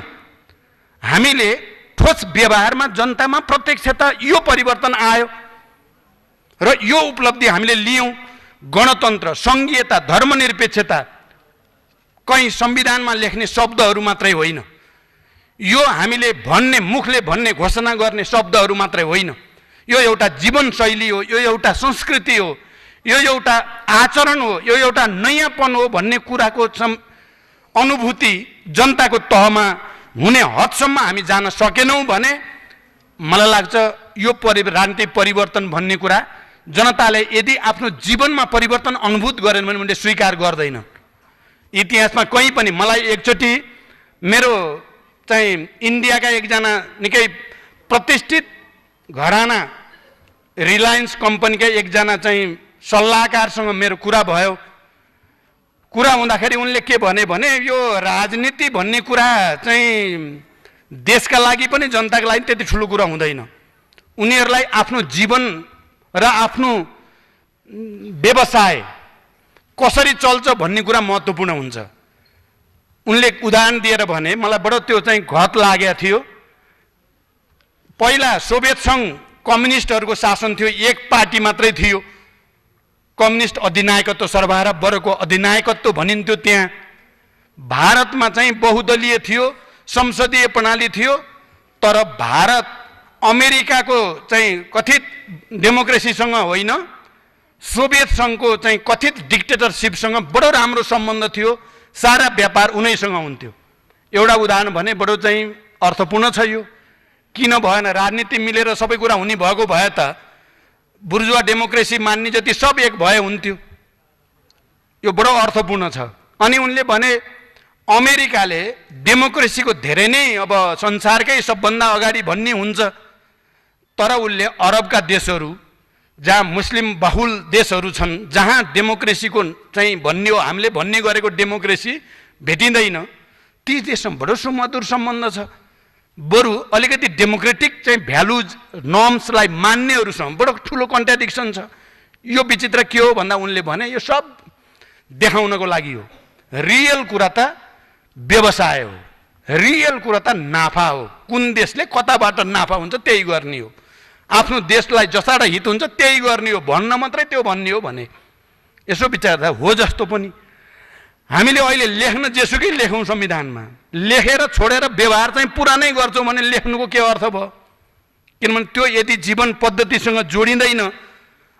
हामीले ठोस व्यवहारमा जनतामा प्रत्यक्षता यो परिवर्तन आयो र यो उपलब्धि हामीले लियौँ। गणतन्त्र, सङ्घीयता, धर्मनिरपेक्षता कहीँ संविधानमा लेख्ने शब्दहरू मात्रै होइन, यो हामीले भन्ने मुखले भन्ने घोषणा गर्ने शब्दहरू मात्रै होइन, यो एउटा जीवनशैली हो, यो एउटा संस्कृति हो, यो एउटा आचरण हो, यो एउटा नयाँपन हो भन्ने कुराको अनुभूति जनताको तहमा हुने हदसम्म हामी जान सकेनौँ भने मलाई लाग्छ यो राजनीतिक परिवर्तन भन्ने कुरा जनताले यदि आफ्नो जीवनमा परिवर्तन अनुभूत गरेन भने उनले स्वीकार गर्दैन। इतिहासमा कहीँ पनि मलाई एकचोटि मेरो चाहिँ इन्डियाका एकजना निकै प्रतिष्ठित घराना रिलायन्स कम्पनीका एकजना चाहिँ सल्लाहकारसँग मेरो कुरा भयो। कुरा हुँदाखेरि उनले के भने यो राजनीति भन्ने कुरा चाहिँ देशका लागि पनि जनताको लागि त्यति ठुलो कुरा हुँदैन, उनीहरूलाई आफ्नो जीवन र आफ्नो व्यवसाय कसरी चल्छ भन्ने कुरा महत्त्वपूर्ण हुन्छ। उनले उदाहरण दिएर भने मलाई बडो त्यो चाहिँ घत लागेको थियो। पहिला सोभियत सङ्घ कम्युनिस्टहरूको शासन थियो, एक पार्टी मात्रै थियो, कम्युनिस्ट अधिनायकत्व, सर्वहारा वर्गको अधिनायकत्व भनिन्थ्यो। त्यहाँ भारतमा चाहिँ बहुदलीय थियो, संसदीय प्रणाली थियो, तर भारत अमेरिकाको चाहिँ कथित डेमोक्रेसीसँग होइन, सोभियत सङ्घको चाहिँ कथित डिक्टेटरसिपसँग बडो राम्रो सम्बन्ध थियो, सारा व्यापार उनैसँग हुन्थ्यो। एउटा उदाहरण भने बडो चाहिँ अर्थपूर्ण छ यो। किन भएन? राजनीति मिलेर सबै कुरा हुने भएको भए त बुर्जुवा डेमोक्रेसी मान्ने जति सब एक भए हुन्थ्यो। यो बडो अर्थपूर्ण छ। अनि उनले भने अमेरिकाले डेमोक्रेसीको धेरै नै अब संसारकै सबभन्दा अगाडि भन्ने हुन्छ, तर उसले अरबका देशहरू जहाँ मुस्लिम बहुल देशहरू छन्, जहाँ डेमोक्रेसीको चाहिँ भन्ने हो हामीले भन्ने गरेको डेमोक्रेसी भेटिँदैन, ती देशसँग बडो सुमधुर सम्बन्ध छ। बरु अलिकति डेमोक्रेटिक चाहिँ भ्यालुज नर्म्सलाई मान्नेहरूसँग बडो ठुलो कन्ट्राडिक्सन छ। यो विचित्र के हो भन्दा उनले भने यो सब देखाउनको लागि हो। रियल कुरा त व्यवसाय हो, रियल कुरा त नाफा हो। कुन देशले कताबाट नाफा हुन्छ त्यही गर्ने हो, आफ्नो देशलाई जसाबाट हित हुन्छ त्यही गर्ने हो, भन्न मात्रै त्यो भन्ने हो भने यसो विचार हो जस्तो पनि। हामीले अहिले लेख्न जेसुकै लेखौँ संविधानमा, लेखेर छोडेर व्यवहार चाहिँ पुरानै गर्छौँ भने लेख्नुको के अर्थ भयो? किनभने त्यो यदि जीवन पद्धतिसँग जोडिँदैन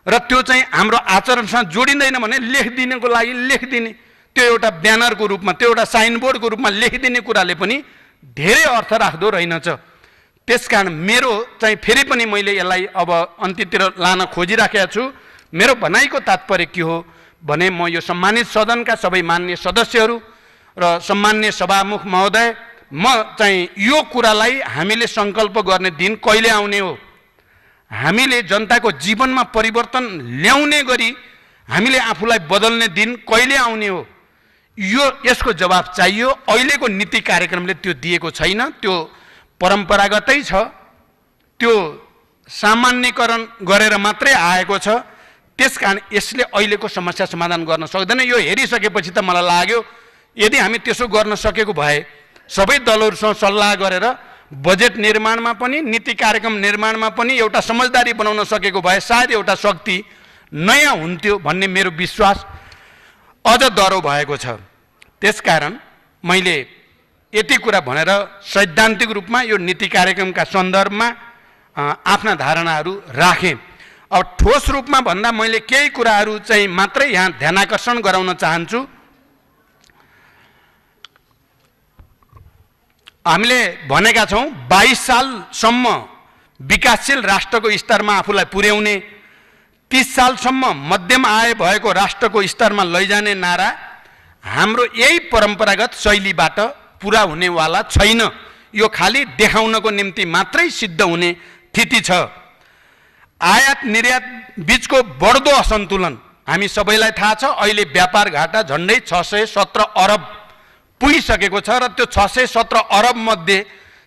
र त्यो चाहिँ हाम्रो आचरणसँग जोडिँदैन भने लेखिदिनको लागि लेखिदिने, त्यो एउटा ब्यानरको रूपमा, त्यो एउटा साइनबोर्डको रूपमा लेखिदिने कुराले पनि धेरै अर्थ राख्दो रहेनछ। त्यसकारण मेरो चाहिँ फेरि पनि मैले यसलाई अब अन्त्यतिर लान खोजिराखेको छु। मेरो भनाइको तात्पर्य के हो भने म यो सम्मानित सदनका सबै मान्य सदस्यहरू र सम्मान्य सभामुख महोदय, म चाहिँ यो कुरालाई हामीले सङ्कल्प गर्ने दिन कहिले आउने हो, हामीले जनताको जीवनमा परिवर्तन ल्याउने गरी हामीले आफूलाई बदल्ने दिन कहिले आउने हो, यो यसको जवाब चाहियो। अहिलेको नीति कार्यक्रमले त्यो दिएको छैन, त्यो परम्परागतै छ, त्यो सामान्यकरण गरेर मात्रै आएको छ। त्यसकारण यसले अहिलेको समस्या समाधान गर्न सक्दैन। यो हेरिसकेपछि त मलाई लाग्यो यदि हामी त्यसो गर्न सकेको भए सबै दलहरूसँग सल्लाह गरेर बजेट निर्माणमा पनि नीति कार्यक्रम निर्माणमा पनि एउटा समझदारी बनाउन सकेको भए सायद एउटा शक्ति नयाँ हुन्थ्यो भन्ने मेरो विश्वास अझ दह्रो भएको छ। त्यसकारण मैले यति कुरा भनेर सैद्धान्तिक रूपमा यो नीति कार्यक्रमका सन्दर्भमा आफ्ना धारणाहरू राखेँ। अब ठोस रूपमा भन्दा मैले केही कुराहरू चाहिँ मात्रै यहाँ ध्यानाकर्षण गराउन चाहन्छु। हामीले भनेका छौँ 22 सालसम्म विकासशील राष्ट्रको स्तरमा आफूलाई पुर्याउने, 30 सालसम्म मध्यम आय भएको राष्ट्रको स्तरमा लैजाने नारा हाम्रो यही परम्परागत शैलीबाट पुरा हुनेवाला छैन। यो खाली देखाउनको निम्ति मात्रै सिद्ध हुने स्थिति छ। आयात निर्यात बीचको बढ्दो असन्तुलन हामी सबैलाई थाहा छ। अहिले व्यापार घाटा झन्डै 617 अरब पुगिसकेको छ र त्यो 617 अरब मध्ये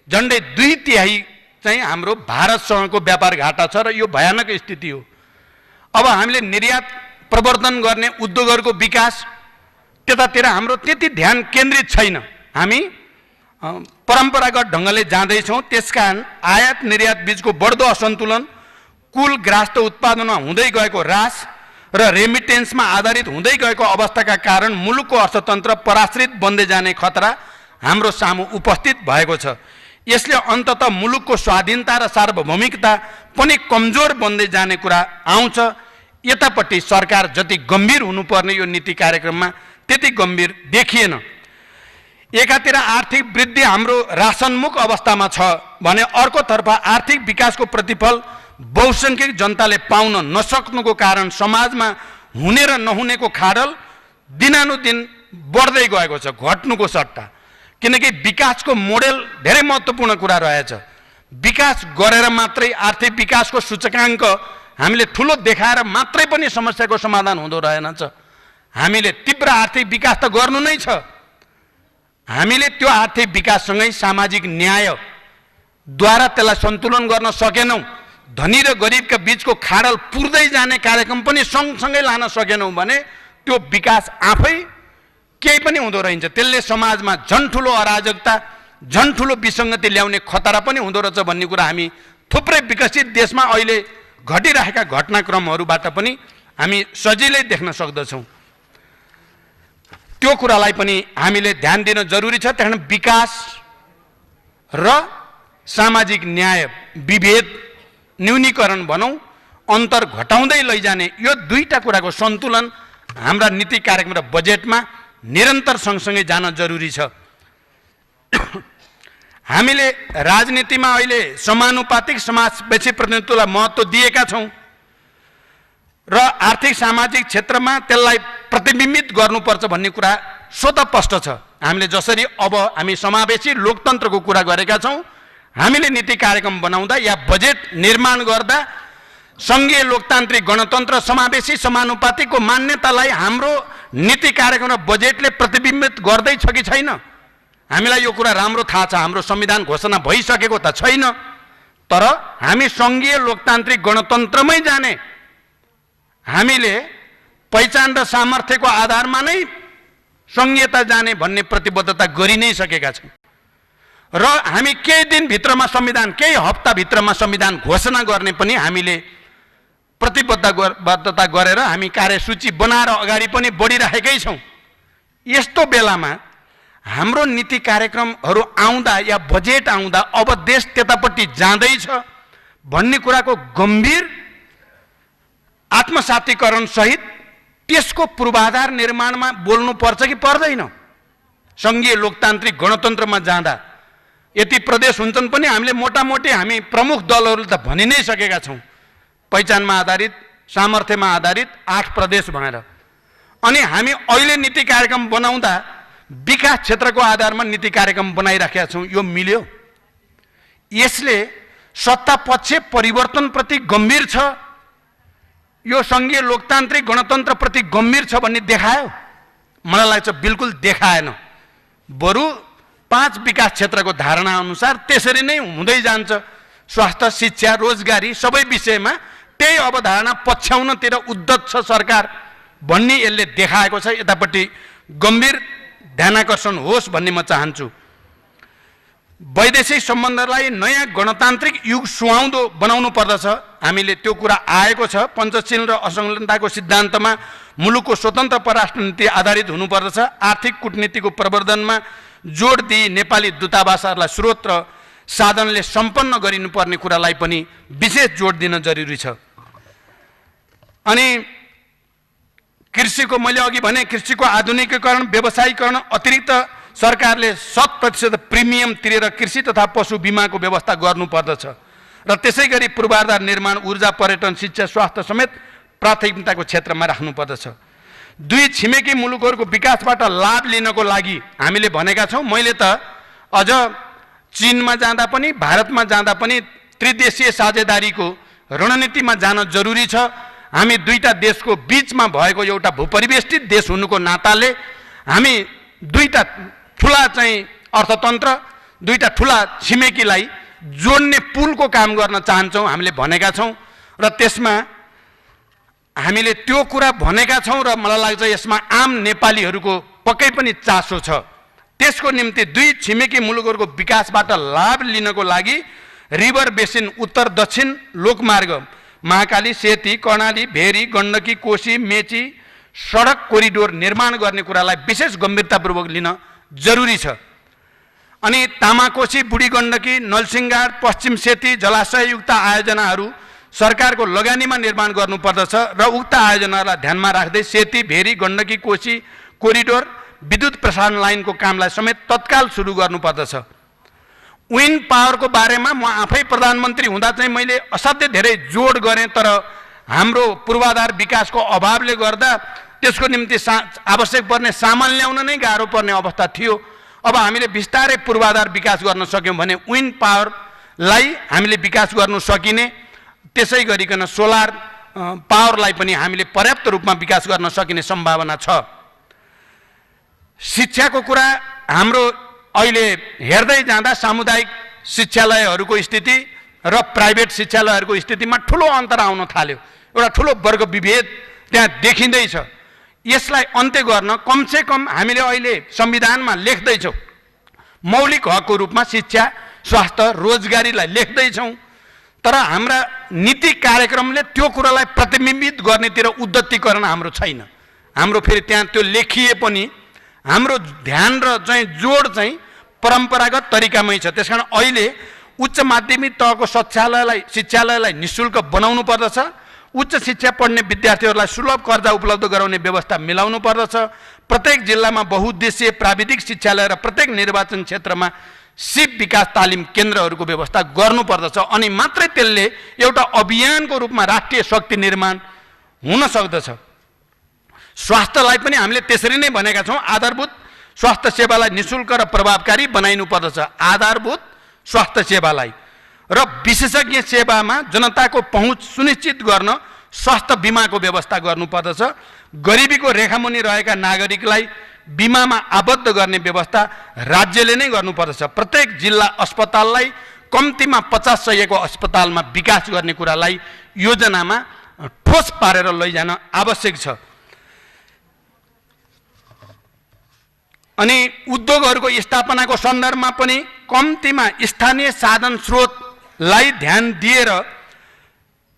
झन्डै 2/3 चाहिँ हाम्रो भारतसँगको व्यापार घाटा छ र यो भयानक स्थिति हो। अब हामीले निर्यात प्रवर्धन गर्ने उद्योगहरूको विकास त्यतातिर हाम्रो त्यति ध्यान केन्द्रित छैन। हामी परम्परागत ढङ्गले जाँदैछौँ। त्यसकारण आयात निर्यात बीचको बढ्दो असन्तुलन, कुल ग्राहस्थ उत्पादनमा हुँदै गएको ह्रास र रेमिटेन्समा आधारित हुँदै गएको अवस्थाका कारण मुलुकको अर्थतन्त्र पराश्रित बन्दै जाने खतरा हाम्रो सामु उपस्थित भएको छ। यसले अन्ततः मुलुकको स्वाधीनता र सार्वभौमिकता पनि कमजोर बन्दै जाने कुरा आउँछ। यतापट्टि सरकार जति गम्भीर हुनुपर्ने यो नीति कार्यक्रममा त्यति गम्भीर देखिएन। एकातिर आर्थिक वृद्धि हाम्रो रासनमुख अवस्थामा छ भने अर्कोतर्फ आर्थिक विकासको प्रतिफल बहुसङ्ख्यक जनताले पाउन नसक्नुको कारण समाजमा हुने र नहुनेको खाडल दिनानुदिन बढ्दै गएको छ, घट्नुको सट्टा। किनकि विकासको मोडेल धेरै महत्त्वपूर्ण कुरा रहेछ। विकास गरेर मात्रै आर्थिक विकासको सूचकाङ्क हामीले ठुलो देखाएर मात्रै पनि समस्याको समाधान हुँदो रहेनछ। हामीले तीव्र आर्थिक विकास त गर्नु नै छ। हामीले त्यो आर्थिक विकाससँगै सामाजिक न्यायद्वारा त्यसलाई सन्तुलन गर्न सकेनौँ। धनी र गरिबका बीचको खाडल पुर्दै जाने कार्यक्रम पनि सँगसँगै लान सकेनौँ भने त्यो विकास आफै केही पनि हुँदो रहन्छ। त्यसले समाजमा झन् ठुलो अराजकता, झन् ठुलो विसङ्गति ल्याउने खतरा पनि हुँदो रहेछ भन्ने कुरा हामी थुप्रै विकसित देशमा अहिले घटिरहेका घटनाक्रमहरूबाट पनि हामी सजिलै देख्न सक्दछौँ। त्यो कुरालाई पनि हामीले ध्यान दिन जरुरी छ। त्यहाँ विकास र सामाजिक न्याय, विभेद न्यूनीकरण भनौँ, अन्तर घटाउँदै लैजाने यो दुईटा कुराको सन्तुलन हाम्रा नीति कार्यक्रम र बजेटमा निरन्तर सँगसँगै जान जरुरी छ। हामीले राजनीतिमा अहिले समानुपातिक समावेशी प्रतिनिधित्वलाई महत्त्व दिएका छौँ र आर्थिक सामाजिक क्षेत्रमा त्यसलाई प्रतिबिम्बित गर्नुपर्छ भन्ने कुरा स्वतः स्पष्ट छ। हामीले जसरी अब हामी समावेशी लोकतन्त्रको कुरा गरेका छौँ, हामीले नीति कार्यक्रम बनाउँदा या बजेट निर्माण गर्दा सङ्घीय लोकतान्त्रिक गणतन्त्र समावेशी समानुपातिकको मान्यतालाई हाम्रो नीति कार्यक्रम र बजेटले प्रतिबिम्बित गर्दैछ कि छैन? हामीलाई यो कुरा राम्रो थाहा छ। हाम्रो संविधान घोषणा भइसकेको त छैन, तर हामी सङ्घीय लोकतान्त्रिक गणतन्त्रमै जाने, हामीले पहिचान र सामर्थ्यको आधारमा नै सङ्घीयता जाने भन्ने प्रतिबद्धता गरि नै सकेका छौँ र हामी केही दिनभित्रमा संविधान, केही हप्ताभित्रमा संविधान घोषणा गर्ने पनि हामीले प्रतिबद्धता गरेर हामी कार्यसूची बनाएर अगाडि पनि बढिरहेकै छौँ। यस्तो बेलामा हाम्रो नीति कार्यक्रमहरू आउँदा या बजेट आउँदा अब देश त्यतापट्टि जाँदैछ भन्ने कुराको गम्भीर आत्मसातीकरण सहित त्यसको पूर्वाधार निर्माणमा बोल्नुपर्छ कि पर्दैन? सङ्घीय लोकतान्त्रिक गणतन्त्रमा जाँदा यति प्रदेश हुन्छन् पनि हामीले मोटामोटी हामी प्रमुख दलहरू त भनि नै सकेका छौँ, पहिचानमा आधारित, सामर्थ्यमा आधारित 8 प्रदेश भनेर। अनि हामी अहिले नीति कार्यक्रम बनाउँदा विकास क्षेत्रको आधारमा नीति कार्यक्रम बनाइराखेका छौँ। यो मिल्यो? यसले सत्ता पक्ष परिवर्तनप्रति गम्भीर छ, यो सङ्घीय लोकतान्त्रिक गणतन्त्रप्रति गम्भीर छ भन्ने देखायो? मलाई लाग्छ बिल्कुल देखाएन। बरु 5 विकास क्षेत्रको धारणा अनुसार त्यसरी नै हुँदै जान्छ। स्वास्थ्य, शिक्षा, रोजगारी सबै विषयमा त्यही अवधारणा पछ्याउनतिर उद्धत छ सरकार भन्ने यसले देखाएको छ। यतापट्टि गम्भीर ध्यानाकर्षण होस् भन्ने म चाहन्छु। वैदेशिक सम्बन्धलाई नयाँ गणतान्त्रिक युग सुहाउँदो बनाउनु पर्दछ। हामीले त्यो कुरा आएको छ। पञ्चशील र असंलग्नताको सिद्धान्तमा मुलुकको स्वतन्त्र परराष्ट्र नीति आधारित हुनुपर्दछ। आर्थिक कूटनीतिको प्रवर्धनमा जोड दिई नेपाली दूतावासहरूलाई स्रोत र साधनले सम्पन्न गरिनुपर्ने कुरालाई पनि विशेष जोड दिन जरुरी छ। अनि कृषिको मैले अघि भने कृषिको आधुनिकीकरण, व्यवसायीकरण अतिरिक्त सरकारले 100% प्रिमियम तिरेर कृषि तथा पशु बिमाको व्यवस्था गर्नुपर्दछ र त्यसै गरी पूर्वाधार निर्माण, ऊर्जा, पर्यटन, शिक्षा, स्वास्थ्य समेत प्राथमिकताको क्षेत्रमा राख्नुपर्दछ। 2 छिमेकी मुलुकहरूको विकासबाट लाभ लिनको लागि हामीले भनेका छौँ। मैले त अझ चीनमा जाँदा पनि भारतमा जाँदा पनि त्रिदेशीय साझेदारीको रणनीतिमा जान जरुरी छ। हामी दुईटा देशको बीचमा भएको एउटा भूपरिवेष्टित देश हुनुको नाताले हामी दुईटा ठुला चाहिँ अर्थतन्त्र, दुईटा ठुला छिमेकीलाई जोड्ने पुलको काम गर्न चाहन्छौँ हामीले भनेका छौँ र त्यसमा हामीले त्यो कुरा भनेका छौँ र मलाई लाग्छ यसमा आम नेपालीहरूको पक्कै पनि चासो छ। त्यसको निम्ति 2 छिमेकी मुलुकहरूको विकासबाट लाभ लिनको लागि रिभर बेसिन उत्तर दक्षिण लोकमार्ग, महाकाली, सेती, कर्णाली, भेरी, गण्डकी, कोशी, मेची सडक कोरिडोर निर्माण गर्ने कुरालाई विशेष गम्भीरतापूर्वक लिन जरुरी छ। अनि तामाकोशी, बुढी गण्डकी, नलसिंगार, पश्चिम सेती जलाशययुक्त आयोजनाहरू सरकारको लगानीमा निर्माण गर्नुपर्दछ र उक्त आयोजनालाई ध्यानमा राख्दै सेती, भेरी, गण्डकी, कोशी कोरिडोर विद्युत प्रसारण लाइनको कामलाई समेत तत्काल सुरु गर्नुपर्दछ। विन्ड पावरको बारेमा म आफै प्रधानमन्त्री हुँदा चाहिँ मैले असाध्यै धेरै जोड गरेँ, तर हाम्रो पूर्वाधार विकासको अभावले गर्दा त्यसको निम्ति आवश्यक पर्ने सामान ल्याउन नै गाह्रो पर्ने अवस्था थियो। अब हामीले बिस्तारै पूर्वाधार विकास गर्न सक्यौँ भने विन्ड पावरलाई हामीले विकास गर्नु सकिने, त्यसै गरिकन सोलर पावरलाई पनि हामीले पर्याप्त रूपमा विकास गर्न सकिने सम्भावना छ। शिक्षाको कुरा हाम्रो अहिले हेर्दै जाँदा सामुदायिक शिक्षालयहरूको स्थिति र प्राइभेट शिक्षालयहरूको स्थितिमा ठुलो अन्तर आउन थाल्यो। एउटा ठुलो वर्ग विभेद त्यहाँ देखिँदैछ। यसलाई अन्त्य गर्न कमसेकम हामीले अहिले संविधानमा लेख्दैछौँ, मौलिक हकको रूपमा शिक्षा, स्वास्थ्य, रोजगारीलाई लेख्दैछौँ, तर हाम्रा नीति कार्यक्रमले त्यो कुरालाई प्रतिबिम्बित गर्नेतिर उद्धतीकरण हाम्रो छैन। हाम्रो फेरि त्यहाँ त्यो लेखिए पनि हाम्रो ध्यान र चाहिँ जोड चाहिँ परम्परागत तरिकामै छ। त्यसकारण अहिले उच्च माध्यमिक तहको शिक्षालयलाई निःशुल्क बनाउनु पर्दछ। उच्च शिक्षा पढ्ने विद्यार्थीहरूलाई सुलभ कर्जा उपलब्ध गराउने व्यवस्था मिलाउनु पर्दछ। प्रत्येक जिल्लामा बहुउद्देश्यीय प्राविधिक शिक्षालय र प्रत्येक निर्वाचन क्षेत्रमा सिप विकास तालिम केन्द्रहरूको व्यवस्था गर्नुपर्दछ। अनि मात्रै त्यसले एउटा अभियानको रूपमा राष्ट्रिय शक्ति निर्माण हुन सक्दछ। स्वास्थ्यलाई पनि हामीले त्यसरी नै भनेका छौँ, आधारभूत स्वास्थ्य सेवालाई निःशुल्क र प्रभावकारी बनाइनु पर्दछ। आधारभूत स्वास्थ्य सेवालाई र विशेषज्ञ सेवामा जनताको पहुँच सुनिश्चित गर्न स्वास्थ्य बिमाको व्यवस्था गर्नुपर्दछ। गरिबीको रेखामुनि रहेका नागरिकलाई बिमामा आबद्ध गर्ने व्यवस्था राज्यले नै गर्नुपर्दछ। प्रत्येक जिल्ला अस्पताललाई कम्तीमा 50 सयको अस्पतालमा विकास गर्ने कुरालाई योजनामा ठोस पारेर लैजान आवश्यक छ। अनि उद्योगहरूको स्थापनाको सन्दर्भमा पनि कम्तीमा स्थानीय साधन स्रोतलाई ध्यान दिएर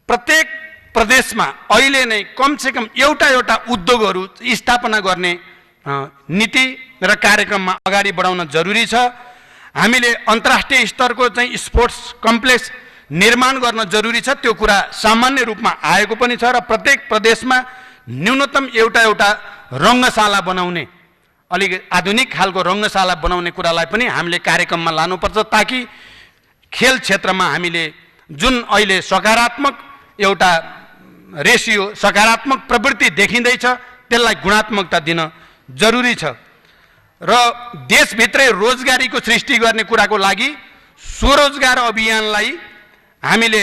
प्रत्येक प्रदेशमा अहिले नै कमसेकम एउटा उद्योगहरू स्थापना गर्ने नीति र कार्यक्रममा अगाडि बढाउन जरुरी छ। हामीले अन्तर्राष्ट्रिय स्तरको चाहिँ स्पोर्ट्स कम्प्लेक्स निर्माण गर्न जरुरी छ। त्यो कुरा सामान्य रूपमा आएको पनि छ र प्रत्येक प्रदेशमा न्यूनतम एउटा रङ्गशाला बनाउने, अलिक आधुनिक खालको रङ्गशाला बनाउने कुरालाई पनि हामीले कार्यक्रममा लानुपर्छ, ताकि खेल क्षेत्रमा हामीले जुन अहिले सकारात्मक एउटा रेसियो, सकारात्मक प्रवृत्ति देखिँदैछ त्यसलाई गुणात्मकता दिन जरुरी छ। र देशभित्रै रोजगारीको सृष्टि गर्ने कुराको लागि स्वरोजगार अभियानलाई हामीले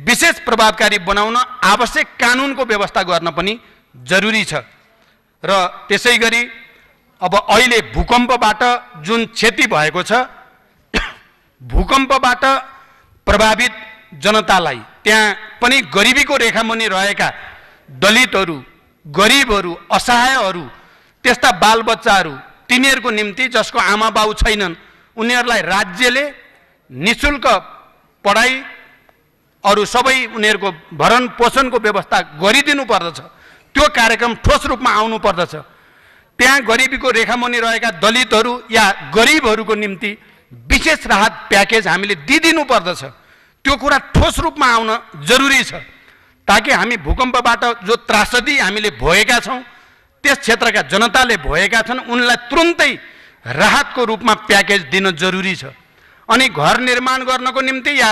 विशेष प्रभावकारी बनाउन आवश्यक कानुनको व्यवस्था गर्न पनि जरुरी छ। र त्यसै गरी अब अहिले भूकम्पबाट जुन क्षति भएको छ, भूकम्पबाट प्रभावित जनतालाई, त्यहाँ पनि गरिबीको रेखामुनि रहेका दलितहरू, गरिबहरू, असहायहरू, त्यस्ता बालबच्चाहरू, तिनीहरूको निम्ति जसको आमा बाउ छैनन्, उनीहरूलाई राज्यले निशुल्क पढाइ अरू सबै उनीहरूको भरण पोषणको व्यवस्था गरिदिनु पर्दछ। त्यो कार्यक्रम ठोस रूपमा आउनु पर्दछ। त्यहाँ गरिबीको रेखामुनि रहेका दलितहरू या गरिबहरूको निम्ति विशेष राहत प्याकेज हामीले दिइदिनु पर्दछ। त्यो कुरा ठोस रूपमा आउन जरुरी छ, ताकि हामी भूकम्पबाट जो त्रासदी हामीले भोगेका छौँ, त्यस क्षेत्रका जनताले भोगेका छन्, उनलाई तुरुन्तै राहतको रूपमा प्याकेज दिन जरुरी छ। अनि घर निर्माण गर्नको निम्ति या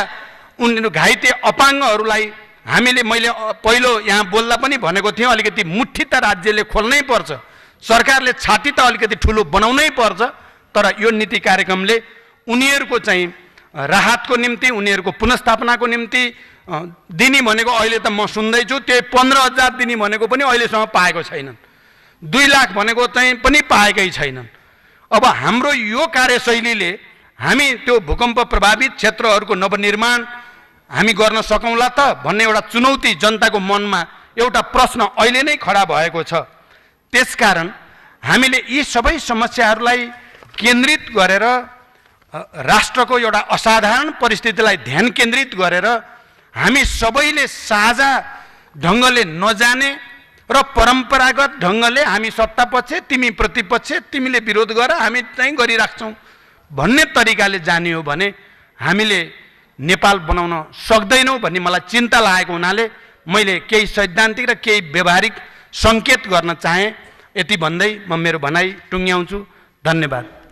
उनीहरू घाइते अपाङ्गहरूलाई हामीले, मैले पहिलो यहाँ बोल्दा पनि भनेको थिएँ, अलिकति मुट्ठी त राज्यले खोल्नै पर्छ, सरकारले छाती त अलिकति ठुलो बनाउनै पर्छ। तर यो नीति कार्यक्रमले उनीहरूको चाहिँ राहतको निम्ति, उनीहरूको पुनर्स्थापनाको निम्ति दिने भनेको अहिले त म सुन्दैछु, त्यो 15,000 दिने भनेको पनि अहिलेसम्म पाएको छैनन्, 2 लाख भनेको चाहिँ पनि पाएकै छैनन्। अब हाम्रो यो कार्यशैलीले हामी त्यो भूकम्प प्रभावित क्षेत्रहरूको नवनिर्माण हामी गर्न सकौँला त भन्ने एउटा चुनौती जनताको मनमा, एउटा प्रश्न अहिले नै खडा भएको छ। त्यसकारण हामीले यी सबै समस्याहरूलाई केन्द्रित गरेर राष्ट्रको एउटा असाधारण परिस्थितिलाई ध्यान केन्द्रित गरेर हामी सबैले साझा ढङ्गले नजाने र परम्परागत ढङ्गले हामी सत्तापक्ष, तिमी प्रतिपक्ष, तिमीले विरोध गर, हामी चाहिँ गरिराख्छौँ भन्ने तरिकाले जाने हो भने हामीले नेपाल बनाउन सक्दैनौँ भन्ने मलाई चिन्ता लागेको हुनाले मैले केही सैद्धान्तिक र केही व्यवहारिक सङ्केत गर्न चाहेँ। यति भन्दै म मेरो भनाइ टुङ्ग्याउँछु। धन्यवाद।